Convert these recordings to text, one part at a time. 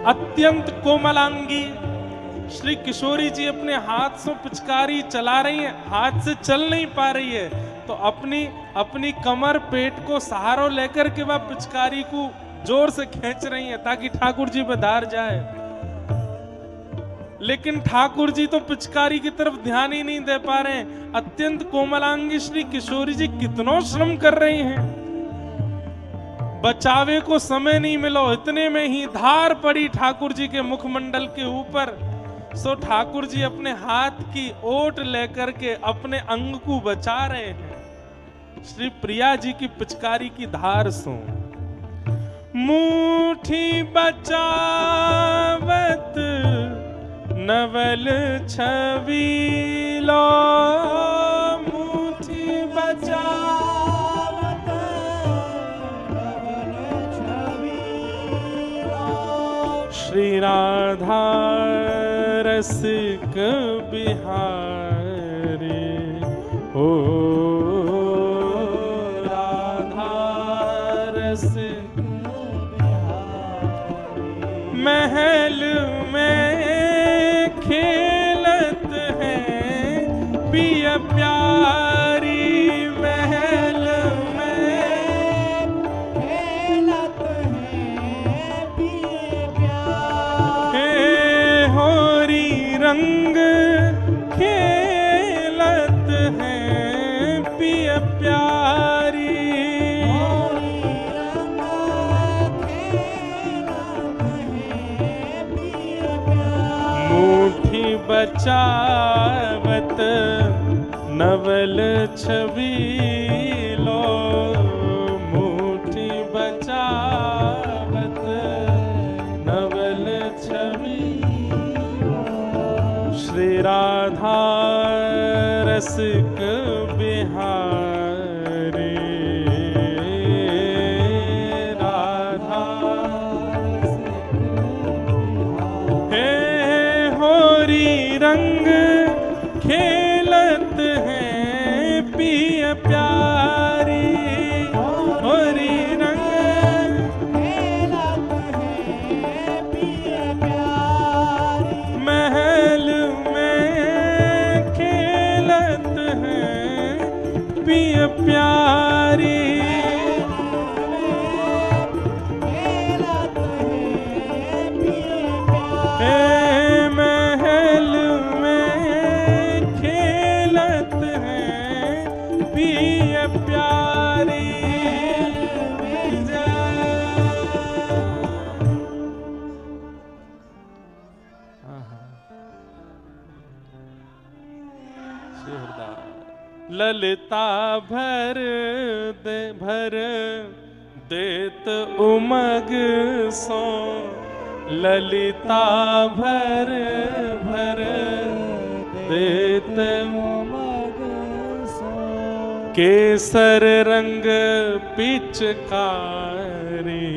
अत्यंत कोमलांगी श्री किशोरी जी अपने हाथ से पिचकारी चला रही हैं, हाथ से चल नहीं पा रही है, तो अपनी कमर पेट को सहारा लेकर के वह पिचकारी को जोर से खींच रही हैं ताकि ठाकुर जी पे धार जाए। लेकिन ठाकुर जी तो पिचकारी की तरफ ध्यान ही नहीं दे पा रहे हैं। अत्यंत कोमलांगी श्री किशोरी जी कितना श्रम कर रही हैं, बचावे को समय नहीं मिलो, इतने में ही धार पड़ी ठाकुर जी के मुखमंडल के ऊपर। सो ठाकुर जी अपने हाथ की ओट लेकर के अपने अंग को बचा रहे हैं श्री प्रिया जी की पिचकारी की धार सो। मुट्ठी बचावत नवल छबीलो, मुट्ठी बचावत नवल छबीलो, श्री राधा रसिक बिहारी ओ राधा रसिक बिहारी। महल में खेलत है पिया प्यारी, महल में खेलत है पिया प्यारी, होरी रंग खेलत है पिया प्यारी, होरी रंग खेलत है पिया प्यारी। मुट्ठी बचावत नवल छबीलो, मुट्ठी बचावत नवल छबीलो, श्री राधा रसिक बिहारी, राधा हे होरी रंग खेलत है पिया प्यारी, होरी रंग खेलत है पिया प्यारी, महल में खेलत है पिया प्यारी, महल में खेलत है पिया प्यारी। ललिता भर देत उमग सो, ललिता भर देत उमग सो, केसर रंग पिचकारी,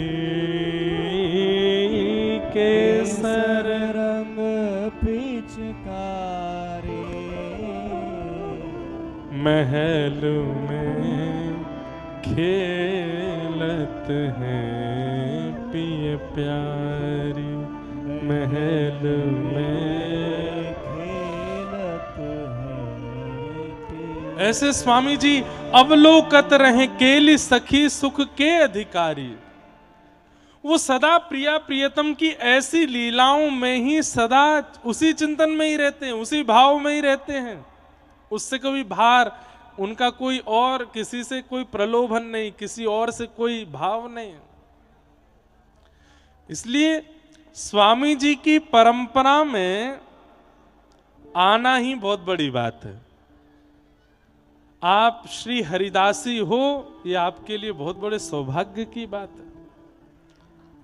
केसर रंग पिचकारी, महल में खेलत है पिया प्यारी, महल में खेलत है। ऐसे स्वामी जी अवलोकत रहे केली सखी सुख के अधिकारी। वो सदा प्रिया प्रियतम की ऐसी लीलाओं में ही सदा उसी चिंतन में ही रहते हैं, उसी भाव में ही रहते हैं। उससे कभी भार उनका कोई और किसी से कोई प्रलोभन नहीं, किसी और से कोई भाव नहीं। इसलिए स्वामी जी की परंपरा में आना ही बहुत बड़ी बात है। आप श्री हरिदासी हो, ये आपके लिए बहुत बड़े सौभाग्य की बात है।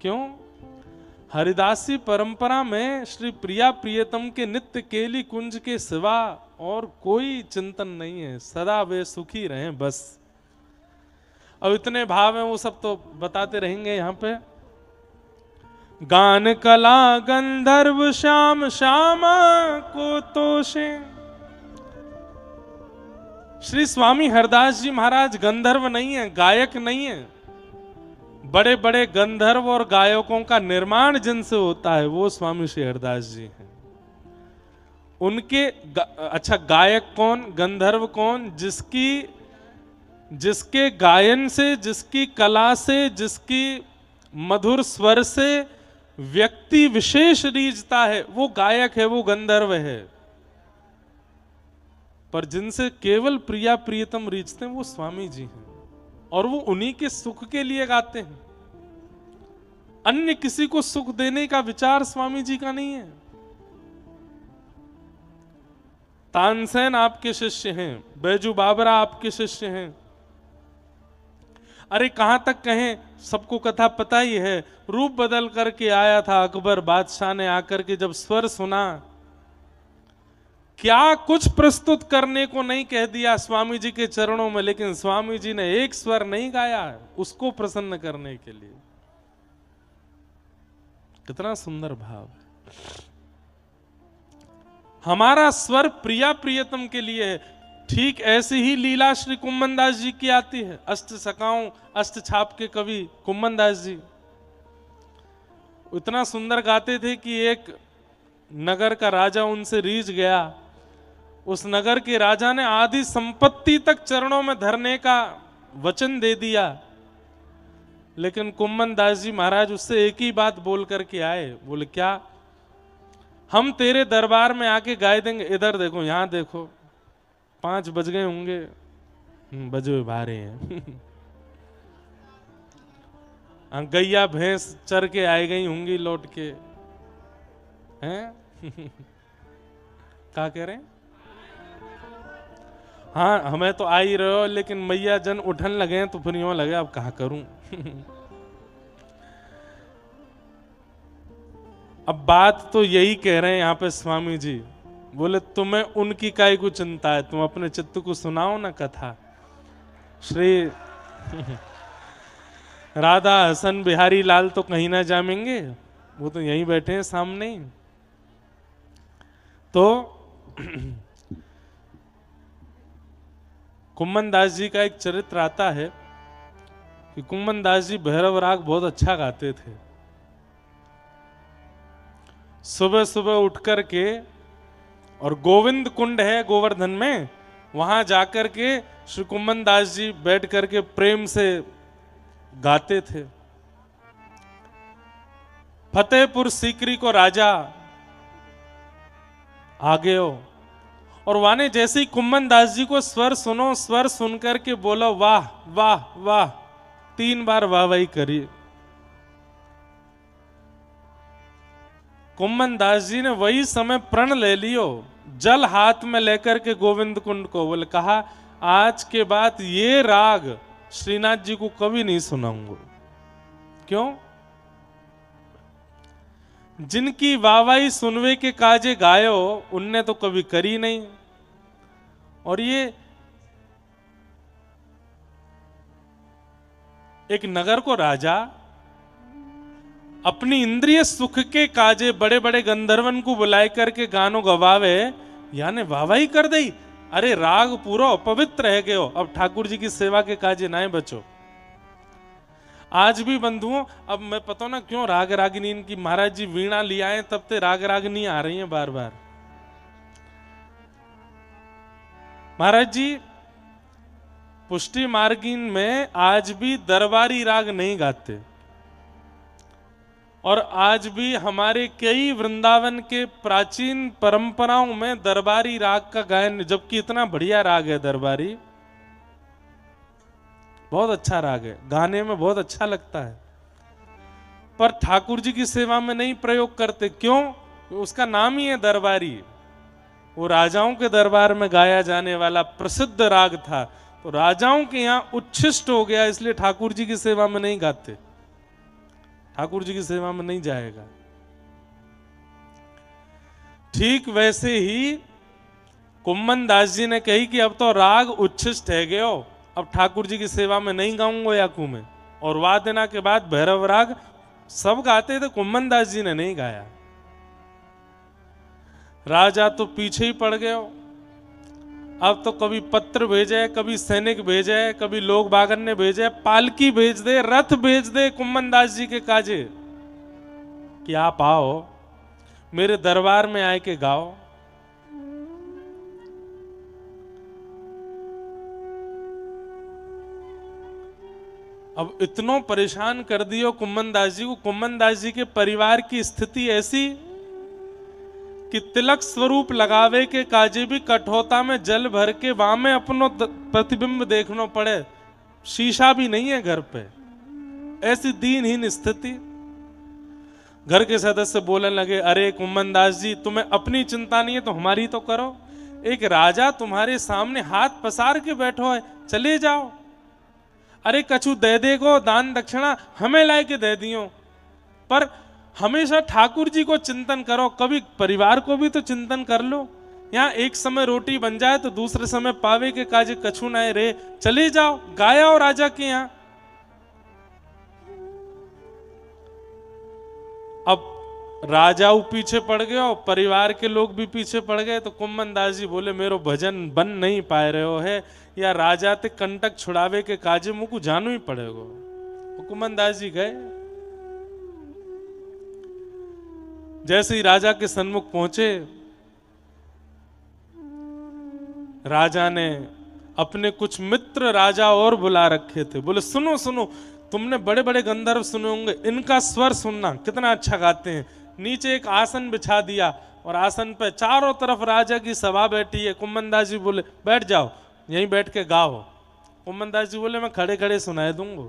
क्यों? हरिदासी परंपरा में श्री प्रिया प्रियतम के नित्य केली कुंज के सिवा और कोई चिंतन नहीं है, सदा वे सुखी रहें बस। अब इतने भाव हैं, वो सब तो बताते रहेंगे यहाँ पे। गान कला गंधर्व श्याम श्यामा को तोषे। श्री स्वामी हरदास जी महाराज गंधर्व नहीं है, गायक नहीं है, बड़े बड़े गंधर्व और गायकों का निर्माण जिनसे होता है वो स्वामी श्री हरिदास जी हैं। उनके अच्छा, गायक कौन, गंधर्व कौन? जिसके गायन से, जिसकी कला से, जिसकी मधुर स्वर से व्यक्ति विशेष रीझता है, वो गायक है, वो गंधर्व है। पर जिनसे केवल प्रिया प्रियतम रीझते हैं वो स्वामी जी हैं, और वो उन्हीं के सुख के लिए गाते हैं। अन्य किसी को सुख देने का विचार स्वामी जी का नहीं है। तानसेन आपके शिष्य हैं, बैजू बाबरा आपके शिष्य हैं। अरे कहां तक कहें, सबको कथा पता ही है। रूप बदल करके आया था अकबर बादशाह ने, आकर के जब स्वर सुना, क्या कुछ प्रस्तुत करने को नहीं कह दिया स्वामी जी के चरणों में, लेकिन स्वामी जी ने एक स्वर नहीं गाया उसको प्रसन्न करने के लिए। कितना सुंदर भाव है। हमारा स्वर प्रिया प्रियतम के लिए है। ठीक ऐसी ही लीला श्री कुम्मन दास जी की आती है। अष्ट सखाओं, अष्ट छाप के कवि कुम्मन दास जी इतना सुंदर गाते थे कि एक नगर का राजा उनसे रीझ गया। उस नगर के राजा ने आधी संपत्ति तक चरणों में धरने का वचन दे दिया, लेकिन कुम्मन दास जी महाराज उससे एक ही बात बोल करके आए। बोले क्या? हम तेरे दरबार में आके गाय देंगे। इधर देखो, यहां देखो, 5 बज गए होंगे, बजे हुए बारे हैं। गैया भैंस चर के आई गई होंगी लौट के, हैं? क्या कह रहे हैं? हाँ, हमें तो आ ही रहे हो, लेकिन मैया जन उठन लगे हैं तो फिर यूं लगे अब कहा करूं। अब बात तो यही कह रहे हैं यहाँ पे स्वामी जी। बोले तुम्हें उनकी काई को चिंता है, तुम अपने चित्त को सुनाओ ना कथा। श्री राधा हसन बिहारी लाल तो कहीं ना जामेंगे, वो तो यहीं बैठे हैं सामने। तो कुम्मन दास जी का एक चरित्र आता है कि कुम्मन दास जी भैरव राग बहुत अच्छा गाते थे। सुबह सुबह उठ कर के, और गोविंद कुंड है गोवर्धन में, वहां जाकर के श्री कुम्मन दास जी बैठ करके प्रेम से गाते थे। फतेहपुर सीकरी को राजा आ गए हो, और वाने जैसे ही कुम्मन दास जी को स्वर सुनो, स्वर सुन करके बोलो वाह वाह वाह, 3 बार वाह वाही करी। कुम्मन दास जी ने वही समय प्रण ले लियो, जल हाथ में लेकर के गोविंद कुंड को बोले, कहा आज के बाद ये राग श्रीनाथ जी को कभी नहीं सुनाऊंगा। क्यों? जिनकी वाहवाही सुनवे के काजे गायो, उनने तो कभी करी नहीं। और ये एक नगर को राजा अपनी इंद्रिय सुख के काजे बड़े बड़े गंधर्वन को बुलाए करके गानों गवावे, यानी वाहवाही कर दई। अरे राग पूरा अपवित्र रह गयो, अब ठाकुर जी की सेवा के काजे ना बचो। आज भी बंधुओं, अब मैं पता ना क्यों राग रागिनी की महाराज जी वीणा लिया है, तब से राग रागिनी आ रही हैं बार बार। महाराज जी पुष्टि मार्गिन में आज भी दरबारी राग नहीं गाते, और आज भी हमारे कई वृंदावन के प्राचीन परंपराओं में दरबारी राग का गायन, जबकि इतना बढ़िया राग है दरबारी, बहुत अच्छा राग है, गाने में बहुत अच्छा लगता है, पर ठाकुर जी की सेवा में नहीं प्रयोग करते। क्यों? उसका नाम ही है दरबारी। वो राजाओं के दरबार में गाया जाने वाला प्रसिद्ध राग था, तो राजाओं के यहां उच्छिष्ट हो गया, इसलिए ठाकुर जी की सेवा में नहीं गाते, ठाकुर जी की सेवा में नहीं जाएगा। ठीक वैसे ही कुम्मन दास जी ने कही कि अब तो राग उच्छिष्ट है गयो, अब ठाकुर जी की सेवा में नहीं गाऊंगा याकू में। और वादना के बाद भैरव राग सब गाते थे, कुम्मन दास जी ने नहीं गाया। राजा तो पीछे ही पड़ गए। अब तो कभी पत्र भेजे, कभी सैनिक भेजे, कभी लोग बागन ने भेजे, पालकी भेज दे, रथ भेज दे कुम्मन दास जी के काजे कि आप आओ मेरे दरबार में आए के गाओ। अब इतनो परेशान कर दियो कुम्मन दास जी को। कुम्मन दास जी के परिवार की स्थिति ऐसी कि तिलक स्वरूप लगावे के काजे भी कठोता में जल भर के वहां में अपनो प्रतिबिंब देखना पड़े, शीशा भी नहीं है घर पे, ऐसी दीनहीन स्थिति। घर के सदस्य बोलने लगे, अरे कुम्मन दास जी तुम्हें अपनी चिंता नहीं है तो हमारी तो करो। एक राजा तुम्हारे सामने हाथ पसार के बैठो है, चले जाओ। अरे कछु दे देगो दान दक्षिणा हमें लाए के दे दियो, पर हमेशा ठाकुर जी को चिंतन करो, कभी परिवार को भी तो चिंतन कर लो। यहाँ एक समय रोटी बन जाए तो दूसरे समय पावे के काजे कछु ना रे, चले जाओ गाया और राजा के यहाँ। अब राजा पीछे पड़ गए और परिवार के लोग भी पीछे पड़ गए। तो कुम्मन दास जी बोले, मेरो भजन बन नहीं पाए रहे हो है, या राजा ते कंटक छुड़ावे के काजे मुझको जानू ही पड़ेगा। तो कुम्मन दास जी गए। जैसे ही राजा के सन्मुख पहुंचे, राजा ने अपने कुछ मित्र राजा और बुला रखे थे। बोले सुनो सुनो, तुमने बड़े बड़े गंधर्व सुने होंगे, इनका स्वर सुनना, कितना अच्छा गाते हैं। नीचे एक आसन बिछा दिया और आसन पे चारों तरफ राजा की सभा बैठी है। कुम्मन दास जी बोले बैठ जाओ, यहीं बैठ के गाओ। कुम्मन दास जी बोले मैं खड़े खड़े सुनाए दूंगा,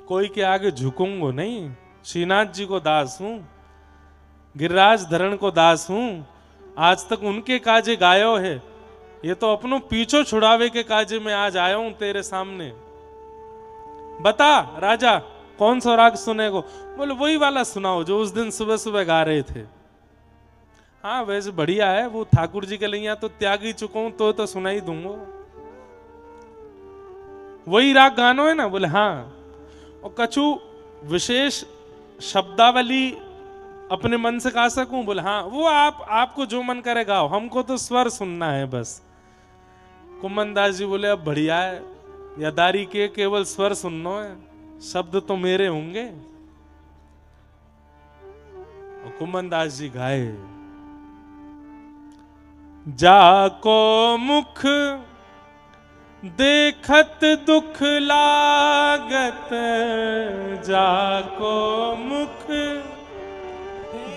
कोई के आगे झुकूंगा नहीं। श्रीनाथ जी को दास हूं, गिरिराज धरण को दास हूं, आज तक उनके काजे गायो है, ये तो अपनों पीछो छुड़ावे के काजे में आज आया हूं तेरे सामने। बता राजा कौन सा राग सुनेगो? बोले वही वाला सुनाओ जो उस दिन सुबह सुबह गा रहे थे। हाँ वैसे बढ़िया है, वो ठाकुर जी के लिए तो त्याग ही चुका हूं, तो सुनाई दूंगा। वही राग गानो है ना? बोले हाँ। और कछु विशेष शब्दावली अपने मन से गा सकूं? बोले हाँ। वो आपको जो मन करे गाओ, हमको तो स्वर सुनना है बस। कुम्मन दास जी बोले अब बढ़िया है, यादारी के केवल स्वर सुनना है, शब्द तो मेरे होंगे। और कुम्मन दास जी गाए, जाको मुख देखत दुख लागत, जाको मुख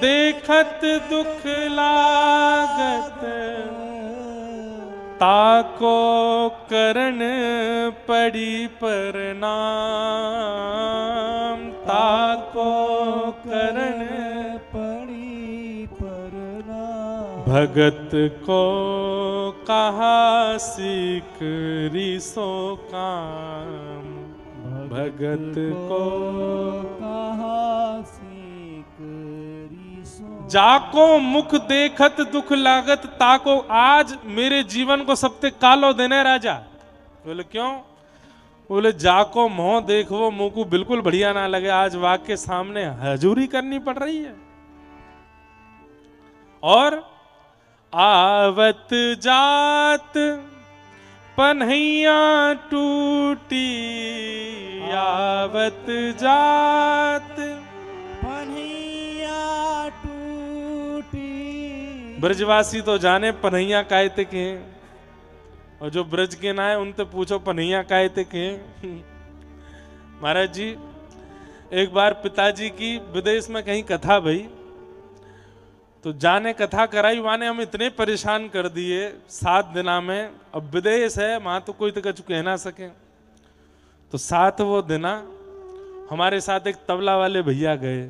देखत दुख लागत, ताको करण पड़ी प्रणाम, ताको करण पड़ी प्रणाम। भगत को कहा सीख रिसो काम, भगत को कहा सीख रिसो। जाको मुख देखत दुख लागत, ताको आज मेरे जीवन को सबसे कालो देने राजा। बोले क्यों? बोले जाको मोह देखो मुंह को बिल्कुल बढ़िया ना लगे, आज वाक के सामने हजूरी करनी पड़ रही है। और आवत जात पन्हैया टूटी, आवत जात पन्हैया टूटी। ब्रजवासी तो जाने पन्हैया कायते के, और जो ब्रज के ना है उनसे पूछो पन्हैया कायते के। महाराज जी एक बार पिताजी की विदेश में कहीं कथा भई, तो जाने कथा कराई, वाने हम इतने परेशान कर दिए 7 दिना में। अब विदेश है वहां तो कोई तो कुछ कह ना सके। तो 7 वो दिना हमारे साथ एक तबला वाले भैया गए।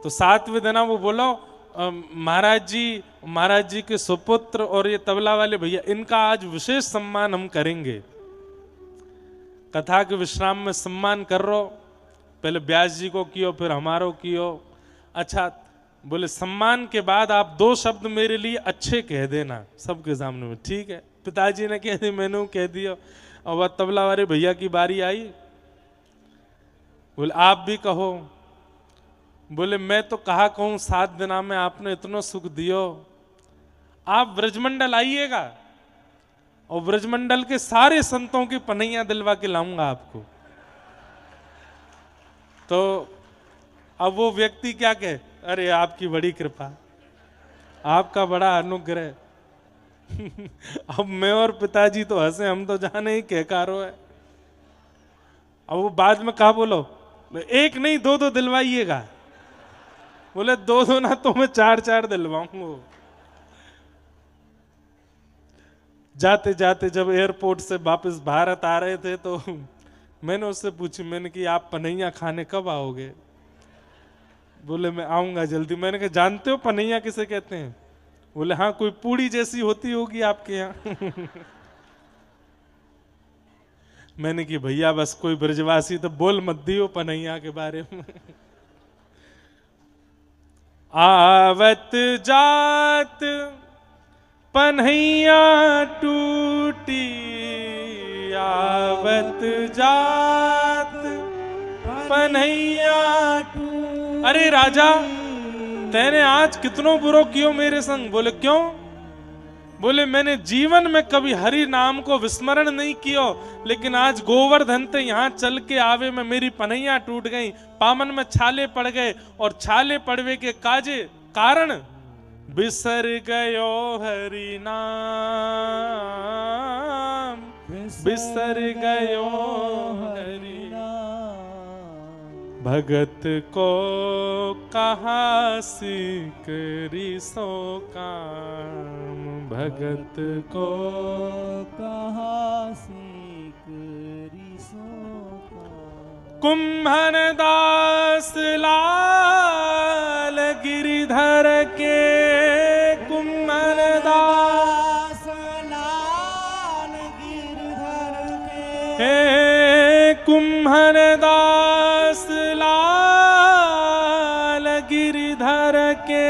तो 7वें दिना वो बोलो महाराज जी के सुपुत्र और ये तबला वाले भैया, इनका आज विशेष सम्मान हम करेंगे। कथा के विश्राम में सम्मान कर रो, पहले व्यास जी को कियो फिर हमारो कियो। अच्छा बोले सम्मान के बाद आप 2 शब्द मेरे लिए अच्छे कह देना सबके सामने में। ठीक है, पिताजी ने कह दी, मैंने कह दिया। और वह तबला वाले भैया की बारी आई, बोले आप भी कहो। बोले मैं तो कहा कहूं 7 दिना में आपने इतना सुख दियो, आप ब्रजमंडल आइएगा और ब्रजमंडल के सारे संतों की पनैया दिलवा के लाऊंगा आपको। तो अब वो व्यक्ति क्या कहे, अरे आपकी बड़ी कृपा, आपका बड़ा अनुग्रह। अब मैं और पिताजी तो हंसे, हम तो जाने ही कहकारो है। अब वो बाद में कहा, बोलो एक नहीं दो दो दिलवाइएगा। बोले दो दो ना तो मैं चार चार दिलवाऊंगा। जाते जाते जब एयरपोर्ट से वापस भारत आ रहे थे तो मैंने उससे पूछी, मैंने कि आप पनैया खाने कब आओगे? बोले मैं आऊंगा जल्दी। मैंने कहा जानते हो पनैया किसे कहते हैं? बोले हाँ, कोई पूड़ी जैसी होती होगी आपके यहाँ। मैंने कि भैया बस कोई ब्रजवासी तो बोल मत दियो पनैया के बारे में। आवत जात पनैया टूटी, आवत जात पनैया टूटी। अरे राजा, तेने आज कितनों बुरो कियो मेरे संग। बोले क्यों? बोले मैंने जीवन में कभी हरि नाम को विस्मरण नहीं कियो, लेकिन आज गोवर्धन ते यहाँ चल के आवे में मेरी पनैया टूट गई, पामन में छाले पड़ गए, और छाले पड़वे के काजे कारण बिसर गयो हरि नाम, बिसर गयो हरि नाम। भगत को कहा सिकरी सो काम, भगत को कहा सिकरी सो काम। कुंभन दास लाल गिरिधर के, कुंभन दास लाल गिरिधर के, कुंभन दास लाल गिरिधर के,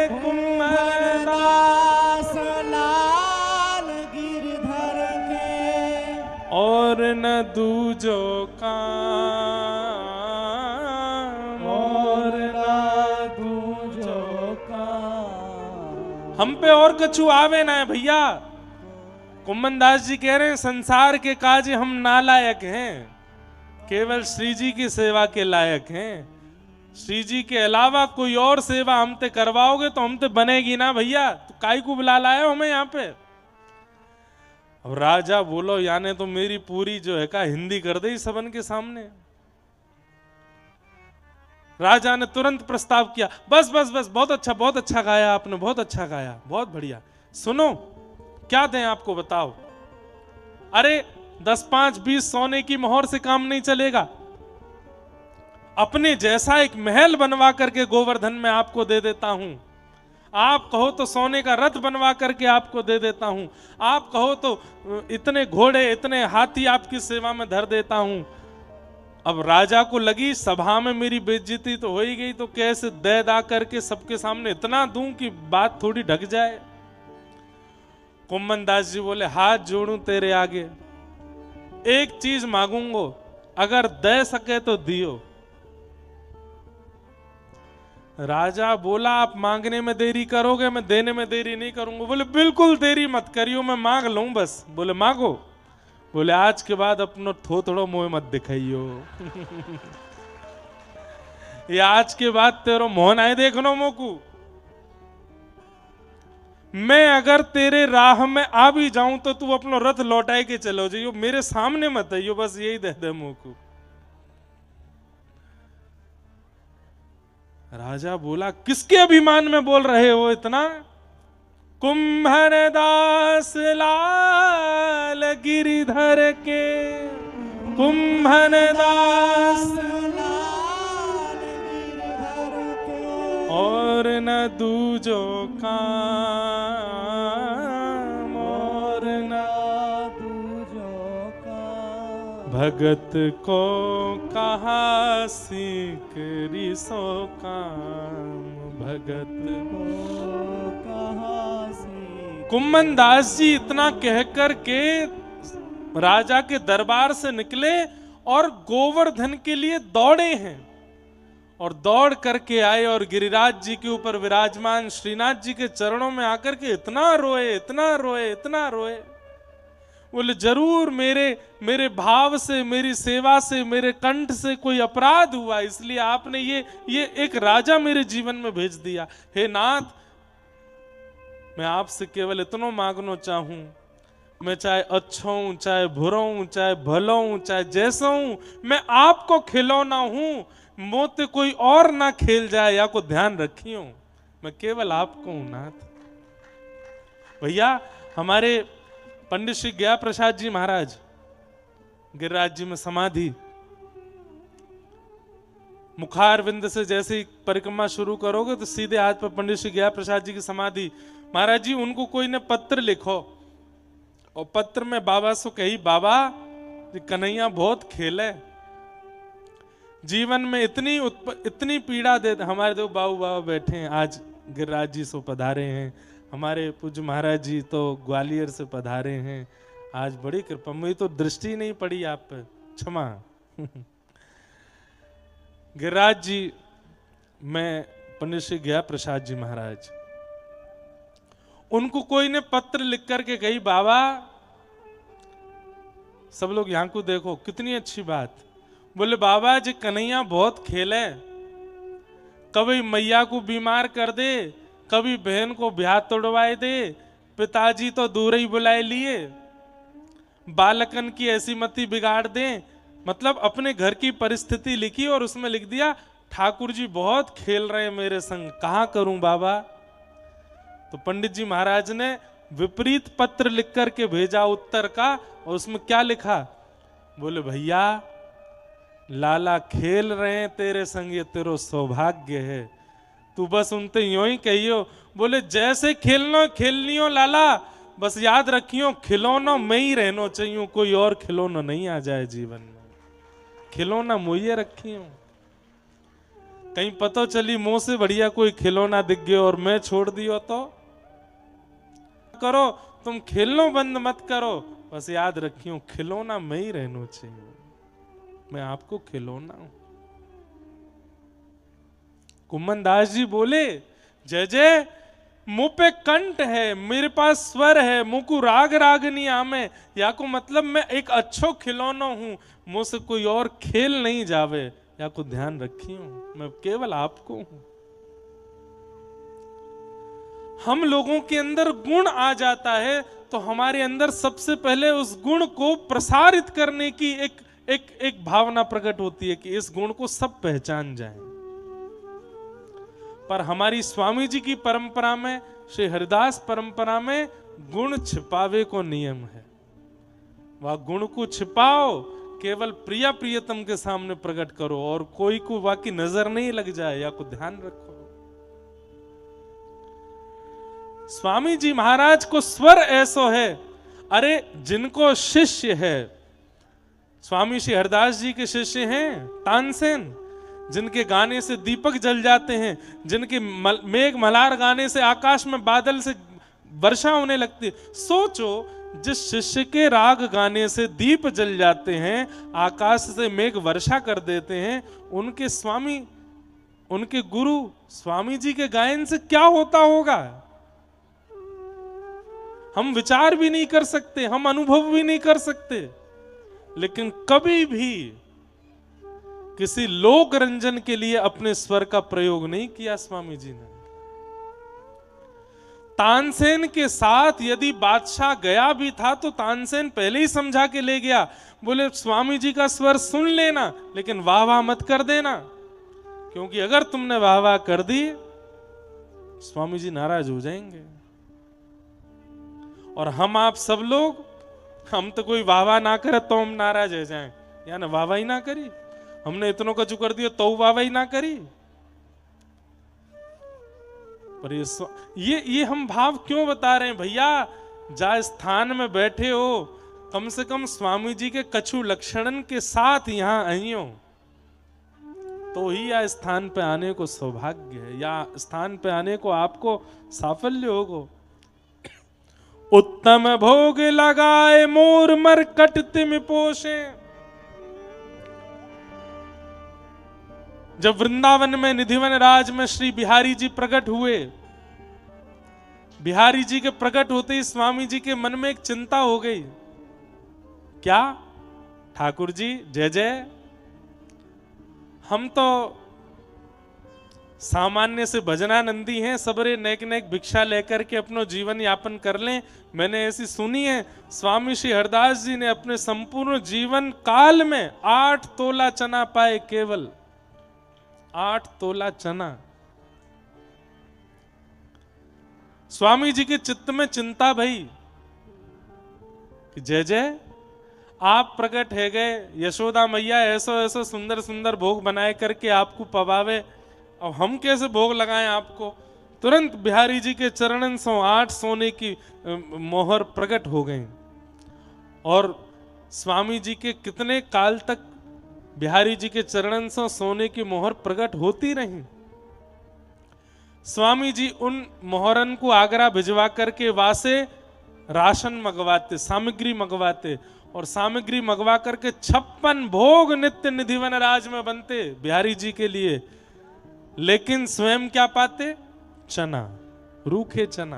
कुंभन दास लाल गिरिधर के, और न दूजो काम, और न दूजो काम। हम पे और कछु आवे ना है भैया। कुंभन दास जी कह रहे हैं संसार के काज हम नालायक हैं, केवल श्री जी की सेवा के लायक हैं। श्री जी के अलावा कोई और सेवा हमते करवाओगे तो हमते बनेगी ना भैया, तो काई को बुला लाए हमें यहाँ पे। और राजा बोलो याने तो मेरी पूरी जो है का हिंदी कर दे सबन के सामने। राजा ने तुरंत प्रस्ताव किया, बस बस बस, बहुत अच्छा गाया आपने, बहुत अच्छा गाया, बहुत बढ़िया। सुनो क्या दें आपको, बताओ। अरे 10, 5, 20 सोने की मोहर से काम नहीं चलेगा। अपने जैसा एक महल बनवा करके गोवर्धन में आपको दे देता हूं। आप कहो तो सोने का रथ बनवा करके आपको दे देता हूं। आप कहो तो इतने घोड़े, इतने हाथी आपकी सेवा में धर देता हूं। अब राजा को लगी सभा में मेरी बेइज्जती तो हो ही गई, तो कैसे दे दा करके सबके सामने इतना दूं कि बात थोड़ी ढक जाए। कुंभन दास जी बोले हाथ जोड़ूं तेरे आगे, एक चीज मांगूंगो, अगर दे सके तो दियो। राजा बोला आप मांगने में देरी करोगे, मैं देने में देरी नहीं करूंगा। बोले बिल्कुल देरी मत करियो, मैं मांग लूं बस। बोले मांगो। बोले आज के बाद अपनो थोथड़ो मुंह मत दिखाइयो। ये आज के बाद तेरो मोहन आए देखनो मोकू। मैं अगर तेरे राह में आ भी जाऊं तो तू अपनो रथ लौटाए के चलो जाइयो, मेरे सामने मत आइयो, बस यही दे दे मोकू। राजा बोला किसके अभिमान में बोल रहे हो इतना? कुंभन दास लाल गिरिधर के, कुंभन दास लाल गिरिधर के, और न दूजो काम, और न दूजो काम। भगत को कहा सिकरी सो काम, भगत को कहा। कुंभन दास जी इतना कहकर के राजा के दरबार से निकले और गोवर्धन के लिए दौड़े हैं। और दौड़ करके आए और गिरिराज जी के ऊपर विराजमान श्रीनाथ जी के चरणों में आकर के इतना रोए, इतना रोए, इतना रोए। बोले जरूर मेरे भाव से, मेरी सेवा से, मेरे कंठ से कोई अपराध हुआ, इसलिए आपने ये एक राजा मेरे जीवन में भेज दिया। हे नाथ, मैं आपसे केवल इतना मांगना चाहूं, मैं चाहे अच्छा हूं, चाहे बुरा हूं, चाहे भला हूं, चाहे जैसा हूं, मैं आपको खिलौना हूं, मोते कोई और ना खेल जाए या को ध्यान रखियो, मैं केवल आपको हूं नाथ। भैया हमारे पंडित श्री गया प्रसाद जी महाराज गिरिराज जी में समाधि, मुखारविंद से जैसे ही परिक्रमा शुरू करोगे तो सीधे हाथ पर पंडित श्री गया प्रसाद जी की समाधि। महाराज जी उनको कोई ने पत्र लिखो और पत्र में बाबा से कही, बाबा कन्हैया बहुत खेले, जीवन में इतनी पीड़ा दे। हमारे दो बाबा बैठे हैं, आज गिरिराज जी से पधारे हैं, हमारे पूज्य महाराज जी तो ग्वालियर से पधारे हैं, आज बड़ी कृपा, मुझे तो दृष्टि नहीं पड़ी आप पे, क्षमा। गिरिराज जी, मैं पंडित श्री गया प्रसाद जी महाराज, उनको कोई ने पत्र लिख करके कही, बाबा, सब लोग यहां को देखो कितनी अच्छी बात, बोले बाबा जी कन्हैया बहुत खेले, कभी मैया को बीमार कर दे, कभी बहन को ब्याह तोड़वाए दे, पिताजी तो दूर ही बुलाए लिए, बालकन की ऐसी मति बिगाड़ दे। मतलब अपने घर की परिस्थिति लिखी और उसमें लिख दिया, ठाकुर जी बहुत खेल रहे हैं मेरे संग, कहां करूं बाबा। तो पंडित जी महाराज ने विपरीत पत्र लिख करके भेजा उत्तर का, और उसमें क्या लिखा, बोले भैया लाला खेल रहे हैं तेरे संग, ये तेरो सौभाग्य है, तू बस उनते यूं ही कहियो, बोले जैसे खेलना खेलनियो लाला, बस याद रखियो खिलौना मैं ही रहना चाहिए, कोई और खिलौना नहीं आ जाए जीवन में, खिलौना मुझे रखियो। कहीं पता चली मुंह से बढ़िया कोई खिलौना दिख गया और मैं छोड़ दियो तो करो, तुम खेलना बंद मत करो, बस याद रखियो खिलौना मैं ही रहना चाहिए, मैं आपको खिलौना हूं। कुम्मन दास जी बोले, जय जय, मुंह पे कंठ है, मेरे पास स्वर है, मुंह को राग रागनी आमे, या को मतलब मैं एक अच्छो खिलौना हूं, मुंह से कोई और खेल नहीं जावे, या को ध्यान रखियो, मैं केवल आपको हूं। हम लोगों के अंदर गुण आ जाता है तो हमारे अंदर सबसे पहले उस गुण को प्रसारित करने की एक भावना प्रकट होती है कि इस गुण को सब पहचान जाए। पर हमारी स्वामी जी की परंपरा में, श्री हरिदास परंपरा में गुण छिपावे को नियम है। वह गुण को छिपाओ, केवल प्रिया प्रियतम के सामने प्रकट करो, और कोई को वाकई नजर नहीं लग जाए, या को ध्यान रखो। स्वामी जी महाराज को स्वर ऐसो है, अरे जिनको शिष्य है, स्वामी श्री हरिदास जी के शिष्य हैं तानसेन, जिनके गाने से दीपक जल जाते हैं, जिनके मेघ मल्हार गाने से आकाश में बादल से वर्षा होने लगती है। सोचो, जिस शिष्य के राग गाने से दीप जल जाते हैं, आकाश से मेघ वर्षा कर देते हैं, उनके स्वामी, उनके गुरु स्वामी जी के गायन से क्या होता होगा, हम विचार भी नहीं कर सकते, हम अनुभव भी नहीं कर सकते। लेकिन कभी भी किसी लोक रंजन के लिए अपने स्वर का प्रयोग नहीं किया स्वामी जी ने। तानसेन के साथ यदि बादशाह गया भी था तो तानसेन पहले ही समझा के ले गया, बोले स्वामी जी का स्वर सुन लेना, लेकिन वाह वाह मत कर देना, क्योंकि अगर तुमने वाह वाह कर दी स्वामी जी नाराज हो जाएंगे। और हम आप सब लोग, हम तो कोई वाह वाह ना करे तो हम नाराज हो जाएं, या ना वाह वाह ही ना करी, हमने इतनों का जो कर दिया तो वाह वाह ही ना करी। पर ये हम भाव क्यों बता रहे हैं भैया, जा स्थान में बैठे हो, कम से कम स्वामी जी के कछु लक्षणन के साथ यहां आई हो, तो ही या स्थान पे आने को सौभाग्य है, या स्थान पे आने को आपको साफल्य होगा। उत्तम भोग लगाए मोर मरकट तिम पोषे, जब वृंदावन में निधिवन राज में श्री बिहारी जी प्रकट हुए, बिहारी जी के प्रकट होते ही स्वामी जी के मन में एक चिंता हो गई। क्या ठाकुर जी जय जय, हम तो सामान्य से भजनानंदी हैं, सबरे नेक नेक भिक्षा लेकर के अपनो जीवन यापन कर लें। मैंने ऐसी सुनी है स्वामी श्री हरदास जी ने अपने संपूर्ण जीवन काल में 8 तोला चना पाए, केवल 8 तोला चना। स्वामी जी के चित्त में चिंता भई कि जय जय आप प्रकट है गए, यशोदा मैया ऐसो ऐसो सुंदर सुंदर भोग बनाए करके आपको पवावे, अब हम कैसे भोग लगाएं आपको। तुरंत बिहारी जी के चरणन से 8 सोने की मोहर प्रकट हो गई। और स्वामी जी के कितने काल तक बिहारी जी के चरणन से सोने की मोहर प्रकट होती रही। स्वामी जी उन मोहरन को आगरा भिजवा करके वासे राशन मंगवाते, सामग्री मंगवाते, और सामग्री मंगवा करके 56 भोग नित्य निधिवन राज में बनते बिहारी जी के लिए। लेकिन स्वयं क्या पाते? चना, रूखे चना।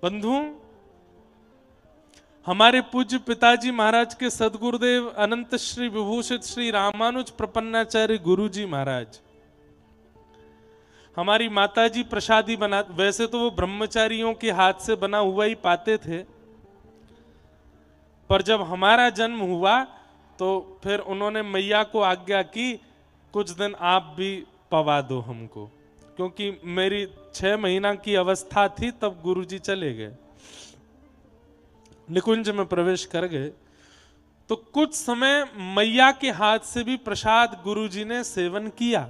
बंधु, हमारे पूज्य पिताजी महाराज के सदगुरुदेव अनंत श्री विभूषित श्री रामानुज प्रपन्नाचार्य गुरु जी महाराज, हमारी माताजी प्रसादी बना, वैसे तो वो ब्रह्मचारियों के हाथ से बना हुआ ही पाते थे, पर जब हमारा जन्म हुआ तो फिर उन्होंने मैया को आज्ञा की कुछ दिन आप भी पवा दो हमको, क्योंकि मेरी 6 महीना की अवस्था थी तब गुरुजी चले गए, निकुंज में प्रवेश कर गए। तो कुछ समय मैया के हाथ से भी प्रसाद गुरुजी ने सेवन किया,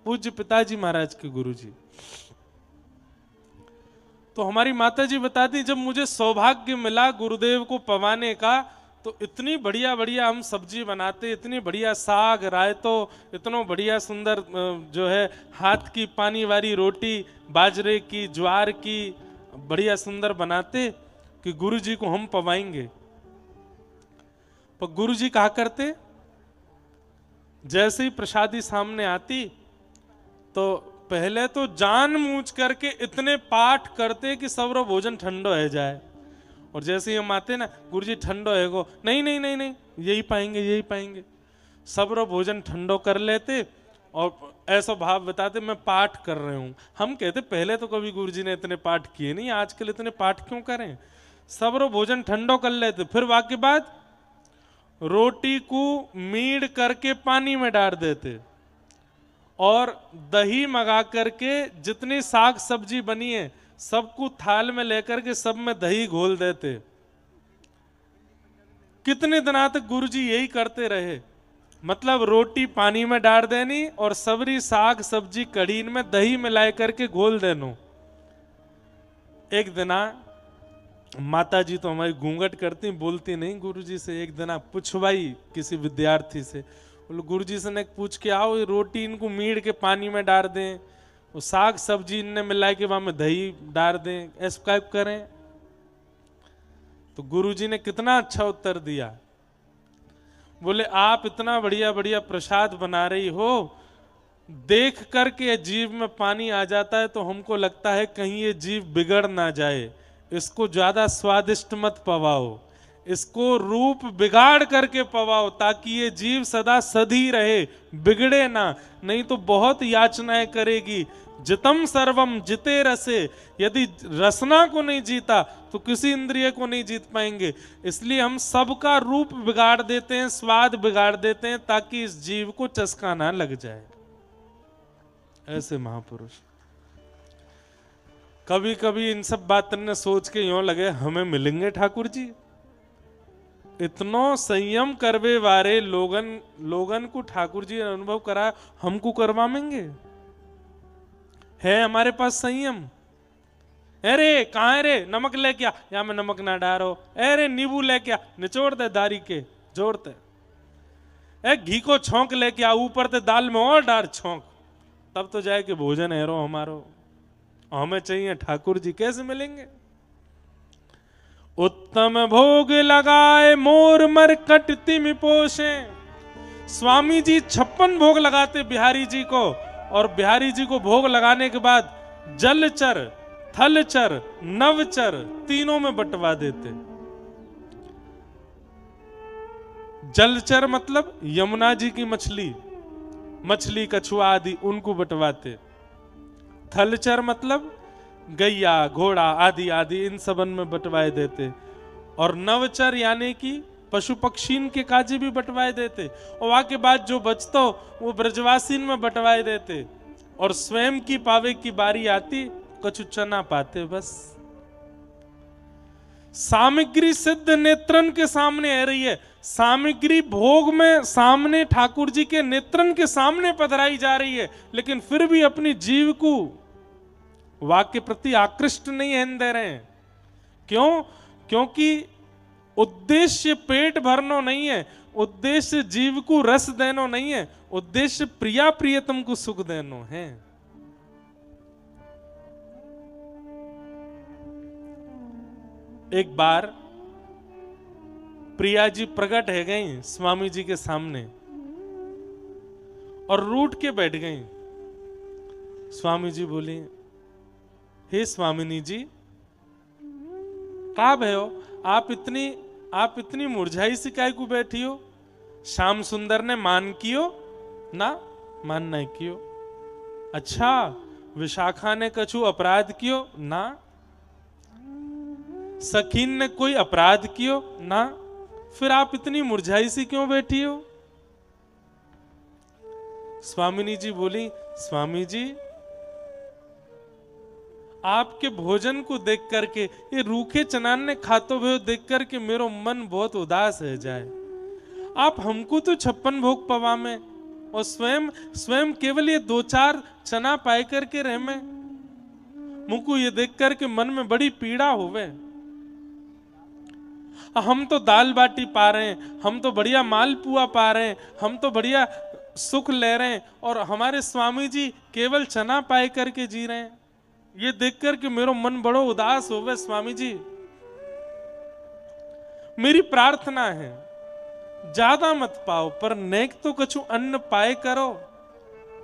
पूज्य पिताजी महाराज के गुरुजी। तो हमारी माताजी बताती जब मुझे सौभाग्य मिला गुरुदेव को पवाने का, तो इतनी बढ़िया बढ़िया हम सब्जी बनाते, इतनी बढ़िया साग रायतो, इतना बढ़िया सुंदर जो है हाथ की पानी वाली रोटी बाजरे की ज्वार की बढ़िया सुंदर बनाते कि गुरुजी को हम पवाएंगे। पर गुरुजी कहा करते, जैसे ही प्रसादी सामने आती तो पहले तो जान मूझ करके इतने पाठ करते कि सबरो भोजन ठंडो है जाए, और जैसे ही हम आते ना, गुरुजी ठंडो है गो, नहीं नहीं नहीं नहीं यही पाएंगे यही पाएंगे, सबरो भोजन ठंडो कर लेते और ऐसा भाव बताते मैं पाठ कर रहे हूं। हम कहते पहले तो कभी गुरुजी ने इतने पाठ किए नहीं, आजकल इतने पाठ क्यों करें। सबरो भोजन ठंडो कर लेते, फिर वाके बाद रोटी को मीड़ करके पानी में डाल देते और दही मंगा करके जितनी साग सब्जी बनी है सबको थाल में लेकर के सब में दही घोल देते। कितने दिनों तक गुरुजी यही करते रहे, मतलब रोटी पानी में डाल देनी और सबरी साग सब्जी कढ़ी में दही मिलाए करके घोल देनो। एक दिना माता जी तो हमारी घूंघट करती, बोलती नहीं गुरुजी से। एक दिना पूछवाई किसी विद्यार्थी से, बोलो गुरुजी से ने पूछ के आओ, ये रोटी इनको मीड़ के पानी में डाल दें, वो साग सब्जी इनने मिला के वहां में दही डाल दें, ऐसा करें। तो गुरुजी ने कितना अच्छा उत्तर दिया, बोले आप इतना बढ़िया बढ़िया प्रसाद बना रही हो, देख करके जीव में पानी आ जाता है तो हमको लगता है कहीं ये जीव बिगड़ ना जाए, इसको ज्यादा स्वादिष्ट मत पवाओ, इसको रूप बिगाड़ करके पवाओ ताकि ये जीव सदा सधी रहे, बिगड़े ना, नहीं तो बहुत याचनाएं करेगी। जितम सर्वम जिते रसे, यदि रसना को नहीं जीता तो किसी इंद्रिय को नहीं जीत पाएंगे। इसलिए हम सबका रूप बिगाड़ देते हैं, स्वाद बिगाड़ देते हैं ताकि इस जीव को चस्का ना लग जाए। ऐसे महापुरुष कभी कभी इन सब बातों ने सोच के यूं लगे हमें मिलेंगे ठाकुर जी। इतनो संयम करवे वारे लोगन को ठाकुर जी ने अनुभव करा, हमको करवाएंगे। है हमारे पास संयम। अरे कहाँ है रे, नमक लेके आ, या मैं नमक ना डारो। अरे नींबू लेके आ, निचोड़ दे दारी के जोड़ते। ए घी को छौंक लेके आ, ऊपर ते दाल में और डार छौंक, तब तो जाए कि भोजन है रो हमारो। हमें चाहिए ठाकुर जी, कैसे मिलेंगे। उत्तम भोग लगाए मोर मरकट तिम पोषे। स्वामी जी 56 भोग लगाते बिहारी जी को, और बिहारी जी को भोग लगाने के बाद जलचर, थलचर, नवचर तीनों में बंटवा देते। जलचर मतलब यमुना जी की मछली, मछली कछुआ आदि उनको बंटवाते। थलचर मतलब गैया घोड़ा आदि आदि इन सबन में बंटवाए देते। और नवचर यानी कि पशु पक्षीन के काजे भी बंटवाए देते। और वहां के बाद जो बचतो वो ब्रजवासीन में बंटवाए देते। और स्वयं की पावे की बारी आती, कछु चना पाते बस। सामग्री सिद्ध नेत्रन के वामने आ रही है। सामग्री भोग में सामने ठाकुर जी के नेत्रन के सामने पधराई जा रही है, लेकिन फिर भी अपनी जीव को वाक्य प्रति आकृष्ट नहीं है दे रहे हैं। क्यों? क्योंकि उद्देश्य पेट भरनो नहीं है, उद्देश्य जीव को रस देनो नहीं है, उद्देश्य प्रिया प्रियतम को सुख देनो है। एक बार प्रिया जी प्रकट है गई स्वामी जी के सामने और रूठ के बैठ गई। स्वामी जी बोले, हे स्वामिनी जी, का भयो? आप इतनी मुरझाई सी काय को बैठी हो? श्याम सुंदर ने मान कियो ना? मान नहीं कियो। अच्छा, विशाखा ने कछु अपराध कियो ना? सखीन ने कोई अपराध कियो ना? फिर आप इतनी मुरझाई सी क्यों बैठी हो? स्वामिनी जी बोली, स्वामी जी, आपके भोजन को देख करके, ये रूखे चनान ने खातो हुए देख करके मेरो मन बहुत उदास है जाए। आप हमको तो 56 भोग पवा में और स्वयं केवल ये 2-4 चना पाए करके रह में, मुझको ये देख करके मन में बड़ी पीड़ा होवे। हम तो दाल बाटी पा रहे हैं, हम तो बढ़िया मालपुआ पा रहे हैं, हम तो बढ़िया सुख ले रहे हैं, और हमारे स्वामी जी केवल चना पाए करके जी रहे हैं। ये देख करके मेरा मन बड़ो उदास होवे स्वामी जी। मेरी प्रार्थना है, ज्यादा मत पाओ पर नेक तो कछु अन्न पाए करो,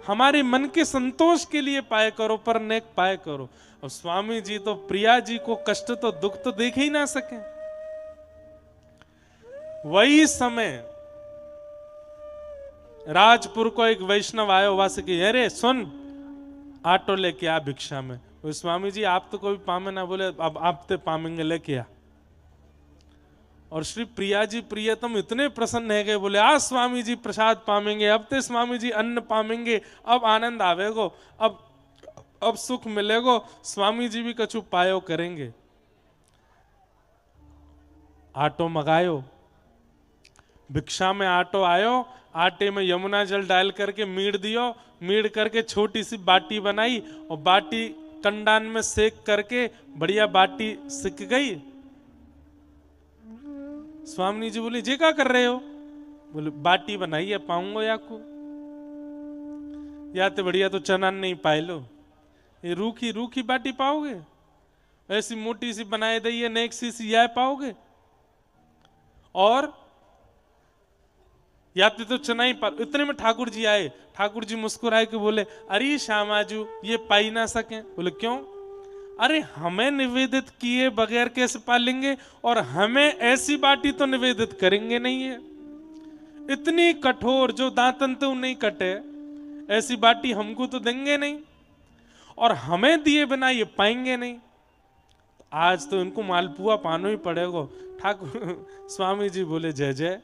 हमारे मन के संतोष के लिए पाए करो, पर नेक पाए करो। और स्वामी जी तो प्रिया जी को कष्ट तो दुख तो देख ही ना सके। वही समय राजपुर को एक वैष्णव आयो, वासे की, अरे सुन, आटो लेके आ भिक्षा में। स्वामी जी आप तो कोई पामे ना, बोले अब आप ते पामेंगे, लेके आ। और श्री प्रिया जी प्रियतम इतने प्रसन्न है गए, बोले आ स्वामी जी प्रसाद पामेंगे, अब ते स्वामी जी अन्न पामेंगे, अब आनंद आवेगो, अब सुख मिलेगो, स्वामी जी भी कछु पायो करेंगे। आटो मंगायो, भिक्षा में आटो आयो, आटे में यमुना जल डाल करके मीड़ दियो, मीड़ करके छोटी सी बाटी बनाई और बाटी कंडान में सेक करके बढ़िया बाटी सिक गई। स्वामी जी बोले, जे क्या कर रहे हो? बोले बाटी बनाई है, पाऊंगा या को? या तो बढ़िया तो चना नहीं पाए लो, ये रूखी रूखी बाटी पाओगे? ऐसी मोटी सी बनाए दी है, नेक सी या पाओगे? और या तो चना ही पा। इतने में ठाकुर जी आए, ठाकुर जी मुस्कुराए के बोले, अरे श्यामाजू ये पाई ना सके। बोले क्यों? अरे हमें निवेदित किए बगैर कैसे पालेंगे, और हमें ऐसी बाटी तो निवेदित करेंगे नहीं है। इतनी कठोर जो दांतन तो नहीं कटे, ऐसी बाटी हमको तो देंगे नहीं, और हमें दिए बिना ये पाएंगे नहीं। आज तो इनको मालपुआ पानो ही पड़ेगा। ठाकुर स्वामी जी बोले, जय जय,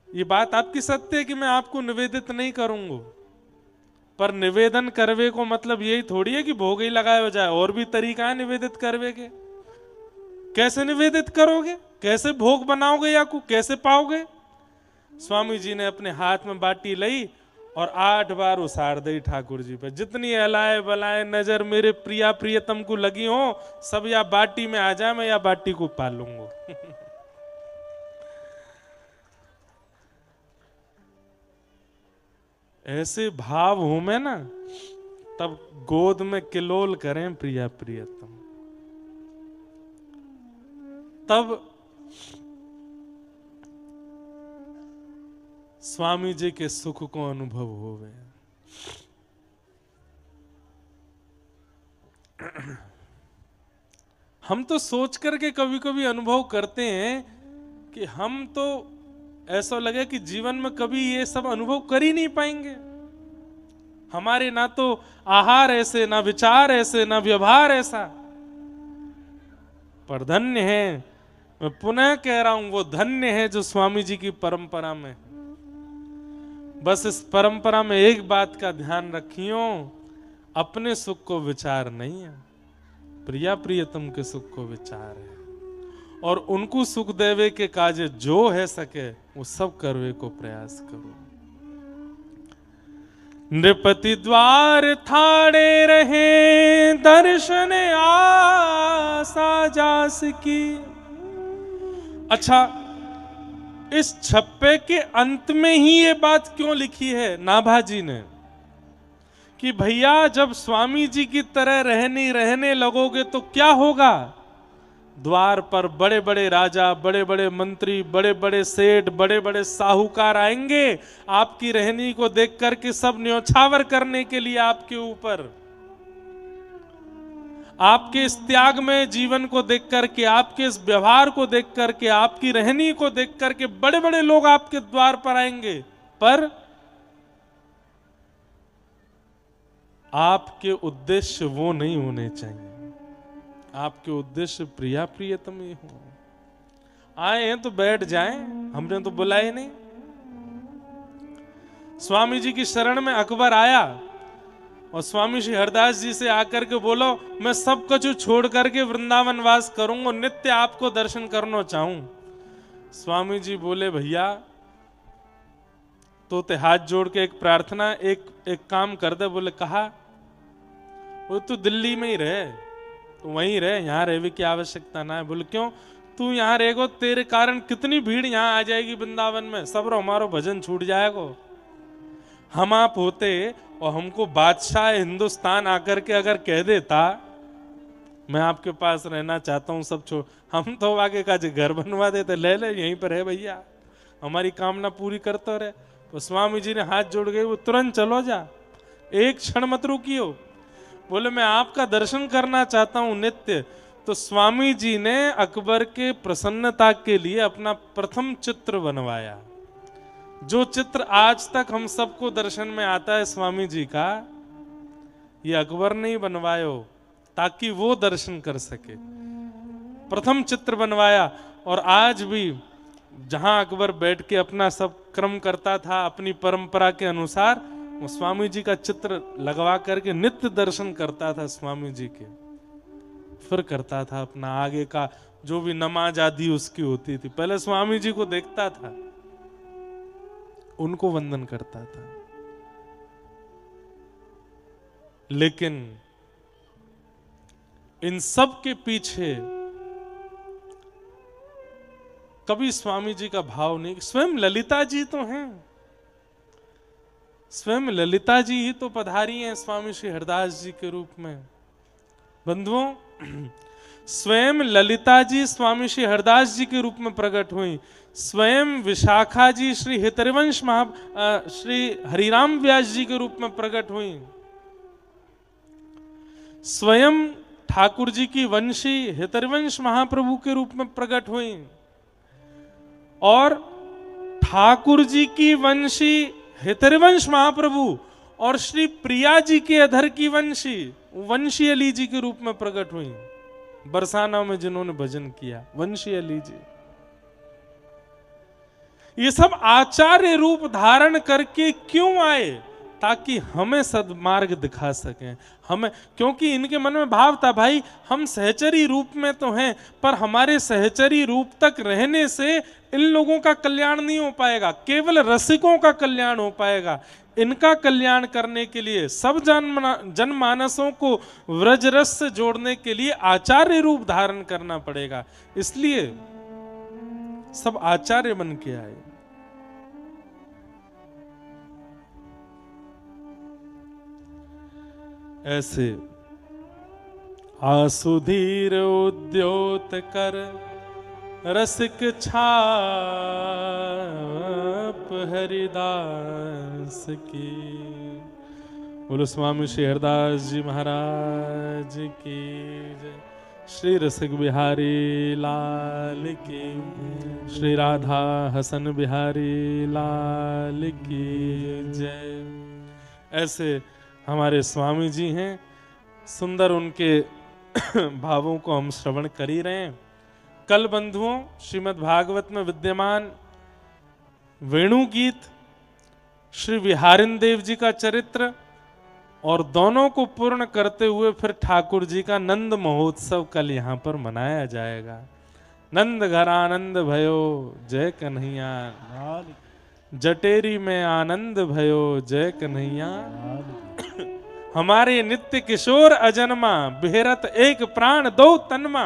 ये बात आपकी सत्य है कि मैं आपको निवेदित नहीं करूंगा, पर निवेदन करवे को मतलब यही थोड़ी है कि भोग ही लगाया जाए, और भी तरीका है निवेदित करवे के। कैसे निवेदित करोगे, कैसे भोग बनाओगे, या को कैसे पाओगे? स्वामी जी ने अपने हाथ में बाटी ली और 8 बार उसार दी ठाकुर जी पे। जितनी अलाए बलाए नजर मेरे प्रिया प्रियतम को लगी हो, सब या बाटी में आ जाए, मैं या बाटी को पालूंगा। ऐसे भाव हूं मैं ना, तब गोद में किलोल करें प्रिया प्रियतम। तब स्वामी जी के सुख को अनुभव होवे। हम तो सोच करके कभी कभी अनुभव करते हैं कि हम तो ऐसा लगे कि जीवन में कभी ये सब अनुभव कर ही नहीं पाएंगे। हमारे ना तो आहार ऐसे, ना विचार ऐसे, ना व्यवहार ऐसा। पर धन्य है, मैं पुनः कह रहा हूं, वो धन्य है जो स्वामी जी की परंपरा में। बस इस परंपरा में एक बात का ध्यान रखियो, अपने सुख को विचार नहीं है, प्रिया प्रियतम के सुख को विचार है। और उनको सुख देवे के काजे जो है सके वो सब करवे को प्रयास करो। नृपति द्वार थाड़े रहे, दर्शन आसा जास की। अच्छा, इस छप्पे के अंत में ही ये बात क्यों लिखी है नाभाजी ने कि भैया जब स्वामी जी की तरह रहने लगोगे तो क्या होगा? द्वार पर बड़े बड़े राजा, बड़े बड़े मंत्री, बड़े बड़े सेठ, बड़े बड़े साहूकार आएंगे आपकी रहनी को देख करके, सब न्योछावर करने के लिए आपके ऊपर। आपके इस त्याग में जीवन को देख करके, आपके इस व्यवहार को देख करके, आपकी रहनी को देख करके बड़े बड़े लोग आपके द्वार पर आएंगे। पर आपके उद्देश्य वो नहीं होने चाहिए। आपके उद्देश्य प्रिया प्रियतम ही हो। आए हैं तो बैठ जाएं, हमने तो बुलाए नहीं। स्वामी जी की शरण में अकबर आया और स्वामी श्री हरदास जी से आकर के बोलो, मैं सब कुछ छोड़ करके वृंदावन वास करूंगा, नित्य आपको दर्शन करना चाहूं। स्वामी जी बोले, भैया तो ते हाथ जोड़ के एक प्रार्थना, एक काम कर दे। बोले, कहा? वो तू दिल्ली में ही रहे, तो वहीं रहे, यहाँ रहने की आवश्यकता ना है। बोले, क्यों? तू यहाँ रहेगो, तेरे कारण कितनी भीड़ यहाँ आ जाएगी वृंदावन में, सब हमारो भजन छूट जाएगा। हम आप होते और हमको बादशाह हिंदुस्तान आकर के अगर कह देता मैं आपके पास रहना चाहता हूँ, सब छोड़, हम तो आगे का घर बनवा देते, ले ले यहीं पर है भैया, हमारी कामना पूरी करते रहे। तो स्वामी जी ने हाथ जोड़ गए, वो तुरंत चलो जा, एक क्षण मत रुकियो। बोले, मैं आपका दर्शन करना चाहता हूं नित्य। तो स्वामी जी ने अकबर के प्रसन्नता के लिए अपना प्रथम चित्र बनवाया, जो चित्र आज तक हम सबको दर्शन में आता है स्वामी जी का, ये अकबर ने ही बनवायो ताकि वो दर्शन कर सके। प्रथम चित्र बनवाया, और आज भी जहां अकबर बैठ के अपना सब क्रम करता था अपनी परंपरा के अनुसार, वो स्वामी जी का चित्र लगवा करके नित्य दर्शन करता था स्वामी जी के। फिर करता था अपना आगे का जो भी नमाज आदि उसकी होती थी, पहले स्वामी जी को देखता था, उनको वंदन करता था। लेकिन इन सब के पीछे कभी स्वामी जी का भाव नहीं। स्वयं ललिता जी तो हैं, स्वयं ललिता जी ही तो पधारी हैं स्वामी श्री हरदास जी के रूप में। बंधुओं, स्वयं ललिता जी स्वामी श्री हरदास जी के रूप में प्रकट हुई। स्वयं विशाखा जी श्री हितरिवंश श्री हरिराम व्यास जी के रूप में प्रकट हुई। स्वयं ठाकुर जी की वंशी हितरिवंश महाप्रभु के रूप में प्रकट हुई। और ठाकुर जी की वंशी हितरिवंश महाप्रभु और श्री प्रिया जी के अधर की वंशी अली जी के रूप में प्रकट हुई। बरसाना में जिन्होंने भजन किया, वंशी अली जी। ये सब आचार्य रूप धारण करके क्यों आए? ताकि हमें सद्मार्ग दिखा सकें। हमें, क्योंकि इनके मन में भाव था, भाई हम सहचरी रूप में तो हैं, पर हमारे सहचरी रूप तक रहने से इन लोगों का कल्याण नहीं हो पाएगा, केवल रसिकों का कल्याण हो पाएगा। इनका कल्याण करने के लिए, सब जनमानसों को व्रज रस से जोड़ने के लिए आचार्य रूप धारण करना पड़ेगा। इसलिए सब आचार्य बन के आए। ऐसे आसुधीर उद्योत कर रसिक छाप हरिदास की। बोलो स्वामी श्री हरदास जी महाराज की जय। श्री रसिक बिहारी लाल की, श्री राधा हसन बिहारी लाल की जय। ऐसे हमारे स्वामी जी हैं, सुंदर उनके भावों को हम श्रवण कर ही रहे हैं। कल बंधुओं श्रीमद् भागवत में विद्यमान वेणु गीत, श्री विहारिन देव जी का चरित्र और दोनों को पूर्ण करते हुए फिर ठाकुर जी का नंद महोत्सव कल यहाँ पर मनाया जाएगा। नंद घर आनंद भयो जय कन्हैया, जटेरी में आनंद भयो जय कन्हैया। हमारे नित्य किशोर अजन्मा, बेहरत एक प्राण दो तन्मा,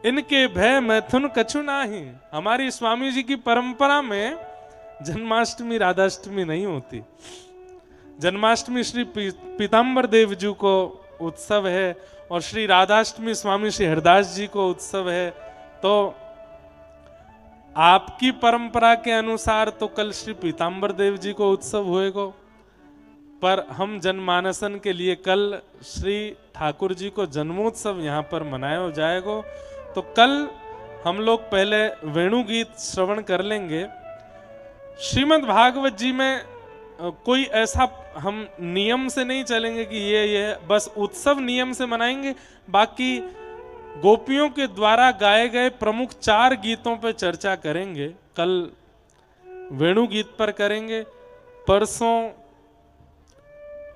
इनके भय मैथुन कछु नाही। हमारी स्वामी जी की परंपरा में जन्माष्टमी राधाष्टमी नहीं होती। जन्माष्टमी श्री पीताम्बर देव जी को उत्सव है और श्री राधाष्टमी स्वामी श्री हरदास जी को उत्सव है। तो आपकी परंपरा के अनुसार तो कल श्री पीताम्बर देव जी को उत्सव होएगा, पर हम जनमानसन के लिए कल श्री ठाकुर जी को जन्मोत्सव यहाँ पर मनाया जाएगा। तो कल हम लोग पहले वेणु गीत श्रवण कर लेंगे। श्रीमद् भागवत जी में कोई ऐसा हम नियम से नहीं चलेंगे कि ये बस उत्सव नियम से मनाएंगे। बाकी गोपियों के द्वारा गाए गए प्रमुख 4 गीतों पर चर्चा करेंगे। कल वेणु गीत पर करेंगे, परसों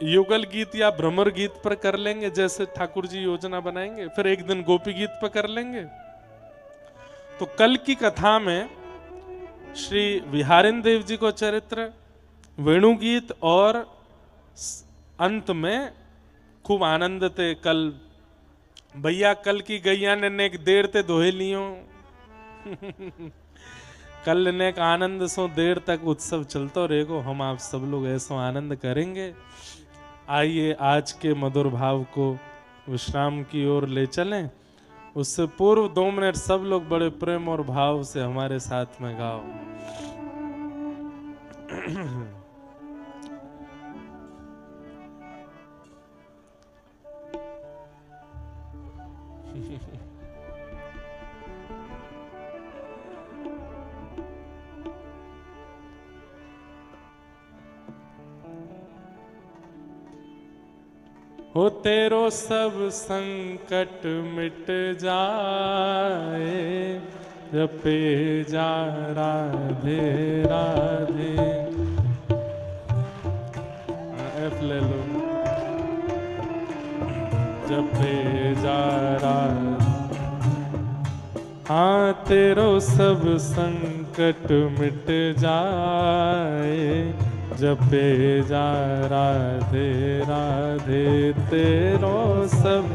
युगल गीत या भ्रमर गीत पर कर लेंगे, जैसे ठाकुर जी योजना बनाएंगे। फिर एक दिन गोपी गीत पर कर लेंगे। तो कल की कथा में श्री विहारिन देव जी को चरित्र, वेणु गीत और अंत में खूब आनंद थे। कल भैया कल की गैया ने एक देर ते दोहे लियो कल ने एक आनंद सो देर तक उत्सव चलतो रहेगो। हम आप सब लोग ऐसो आनंद करेंगे। आइए आज के मधुर भाव को विश्राम की ओर ले चलें। उससे पूर्व 2 मिनट सब लोग बड़े प्रेम और भाव से हमारे साथ में गाओ। हो तेरो सब संकट मिट जाए, जपे जा राधे राधे। एफ ले लो। जपे जा राधे, हाँ तेरो सब संकट मिट जाए, जपे जा राधे राधे। तेरो सब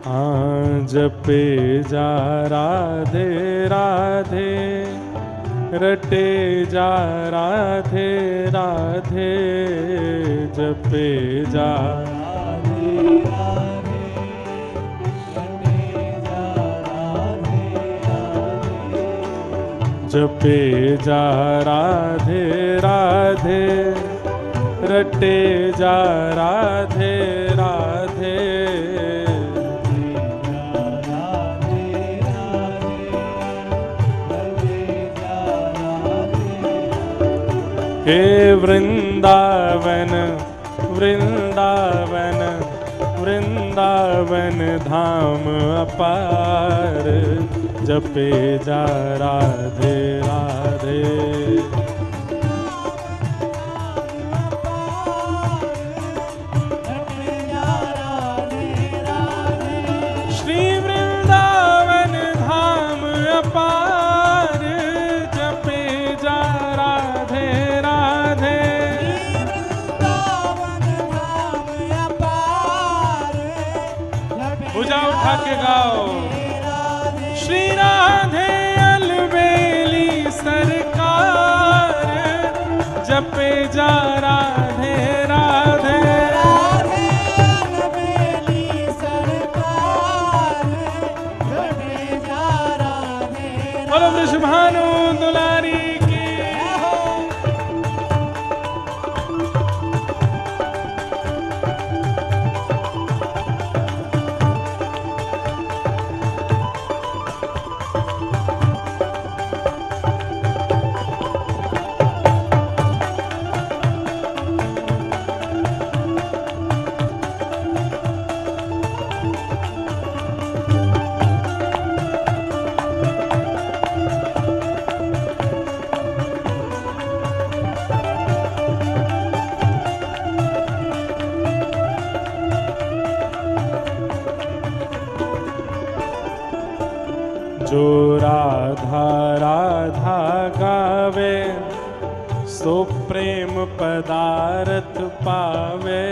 हाँ जपे जा राधे राधे, रटे जा राधे राधे। जपे जा राधे राधे, जपे जा राधे राधे, रटे जा राधे राधे। हे वृंदावन वृंदावन वृंदावन धाम अपार, जपे जा राधे राधे। श्री वृंदावन धाम अपार, जपे जा राधे राधे। भुजा उठा के गाओ। श्री राधे अलबेली सरकार, जपे जा राधे राधे। जो राधा राधा गावे सो प्रेम पदार्थ पावे।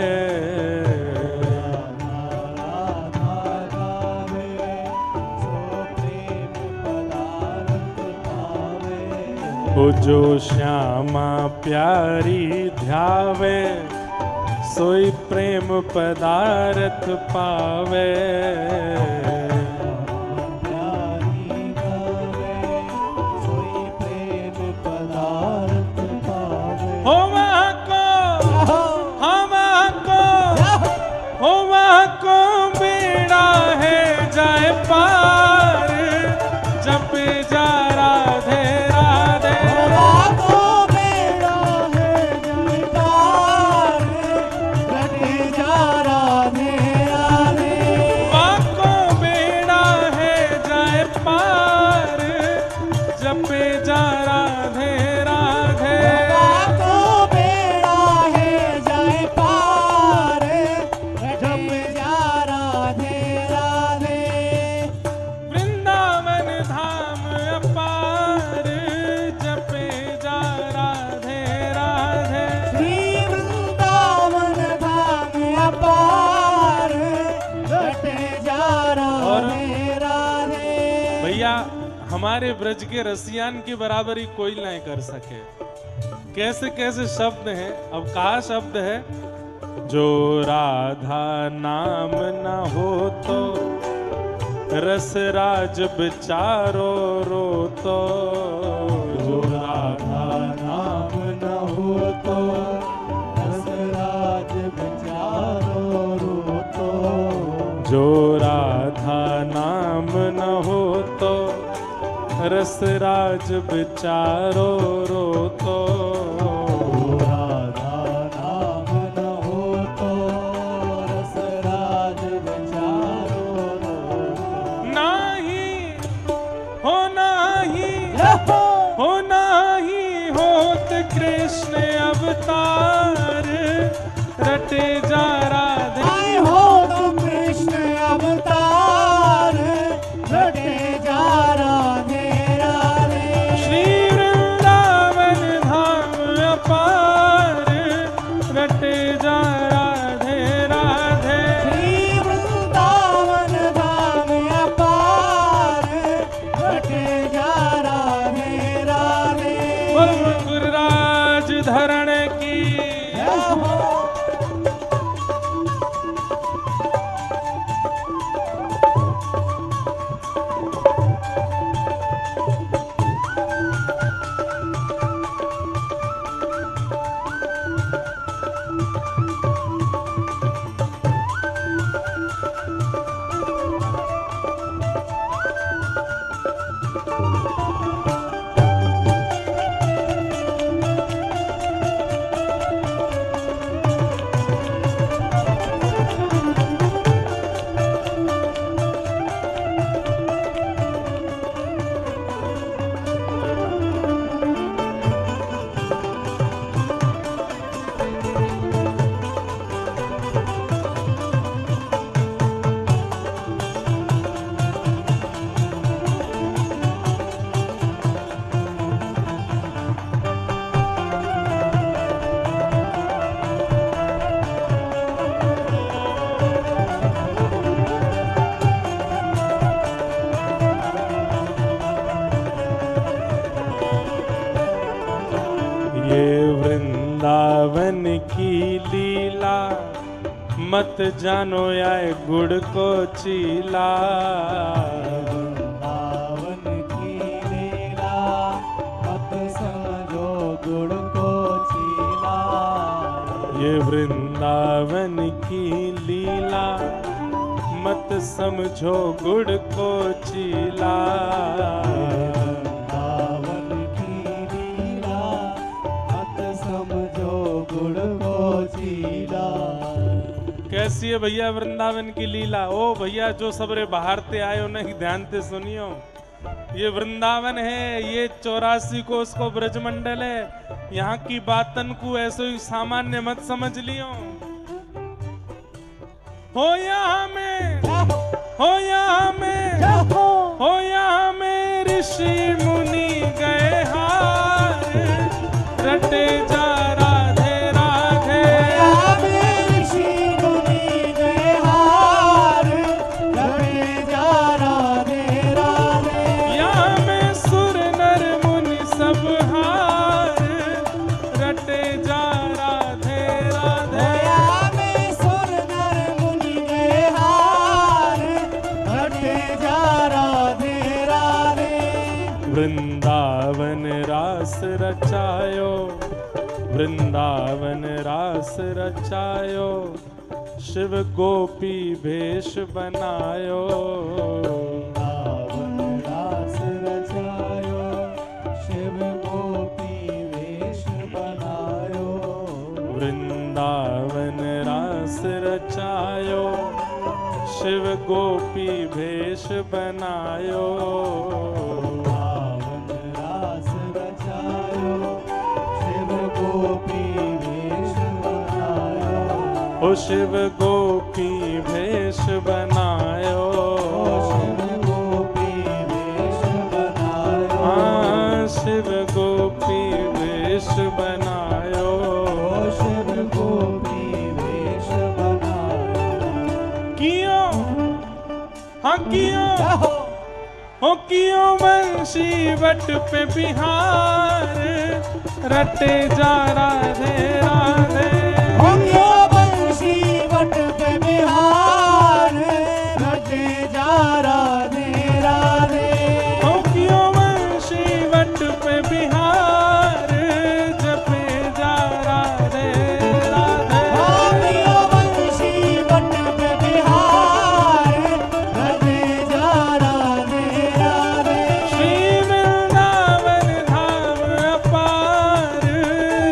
ओ जो श्यामा प्यारी ध्यावे सोई प्रेम पदार्थ पावे। हो वहाँ को बेड़ा है जाए पार जब जा राधे राधे। हमारे ब्रज के रसियान की बराबरी कोई नहीं कर सके। कैसे कैसे शब्द हैं। अब कहा शब्द है, जो राधा नाम न हो तो रसराज बिचारो रो तो। जो राधा नाम न हो तो रसराज बिचारो रो तो। जो राधा नाम न हो तो रसराज बिचारो रो तो। राधा नाम न हो तो रसराज बिचारो रो। नाही हो नाही होत कृष्ण अवतार रटे जा राधे। हो तो कृष्ण अवतार रटे जा राधे। रटे जा राधे राधे। श्री वृंदावन धाम अपार रटे जा राधे राधे। गुरुराज धरण की वृंदावन की लीला मत जानो आए गुड़ को चीला। वृंदावन की लीला मत समझो गुड़ को चीला। ये वृंदावन की लीला मत समझो गुड़ को चीला। कैसी है भैया वृंदावन की लीला। ओ भैया जो सबरे बाहर ते आए हो नहीं ध्यान से सुनियो। ये वृंदावन है, ये 84 को उसको ब्रजमंडल है। यहाँ की बातन को ऐसे ही सामान्य मत समझ लियो। हो यहाँ में, हो यहाँ में, हो यहाँ में वृंदावन रास रचायो, वृंदावन रास रचायो, शिव गोपी भेष बनायो। वृंदावन रास रचायो, शिव गोपी भेष बनायो। वृंदावन रास रचायो, शिव गोपी भेष बनायो। वृंदावन रास रचायो, शिव गोपी भेष बनायो। ओ शिव गोपी भेष बनायो, शिव गोपी भेष बनायो। हाँ शिव गोपी भेष बनायो, शिव गोपी भेष बनायो। कियो हाँ कियो ओ कियो बंशी वट पे बिहार, रटे जा राधे राधे। ओ कियो बंशी वट पे बिहार, रटे जा राधे राधे। ओ कियो बंशी वट पे बिहार, जपे जा राधे राधे। ओ कियो बंशी वट पे बिहार, रटे जा राधे राधे। श्री वृंदावन धाम अपार,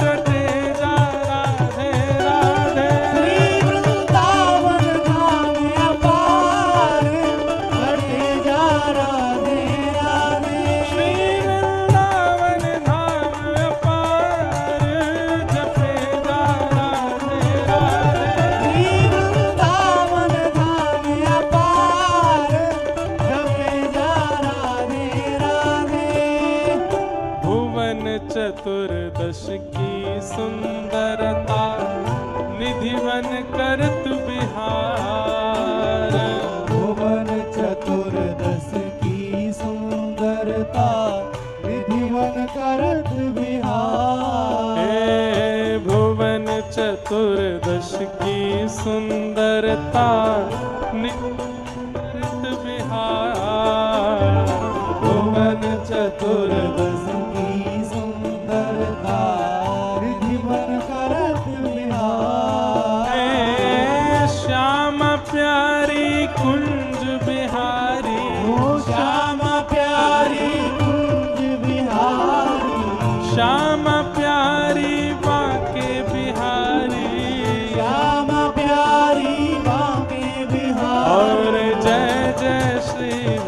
रटे जा राधे राधे। श्री वृंदावन धाम अपार, रटे जा राधे राधे। श्री वृंदावन धाम अपार, जपे जा राधे राधे। श्री वृंदावन धाम अपार, जपे जा राधे राधे। भुवन चतुर्दश की सुंदरता, निधिवन करत बिहार। भुवन चतुर्दश की सुंदरता, विधिवन करत बिहार। हे भुवन चतुर्दश की सुंदरता, निधिवन बिहार। भुवन चतुर्दश की सुंदरता, विधिवन करत बिहार। हे श्याम प्यारी कुंज बिहारी, ओ श्याम प्यारी कुंज बिहारी। श्याम प्यारी बांके बिहारी। श्याम प्यारी बांके बिहारी। और जय जय श्री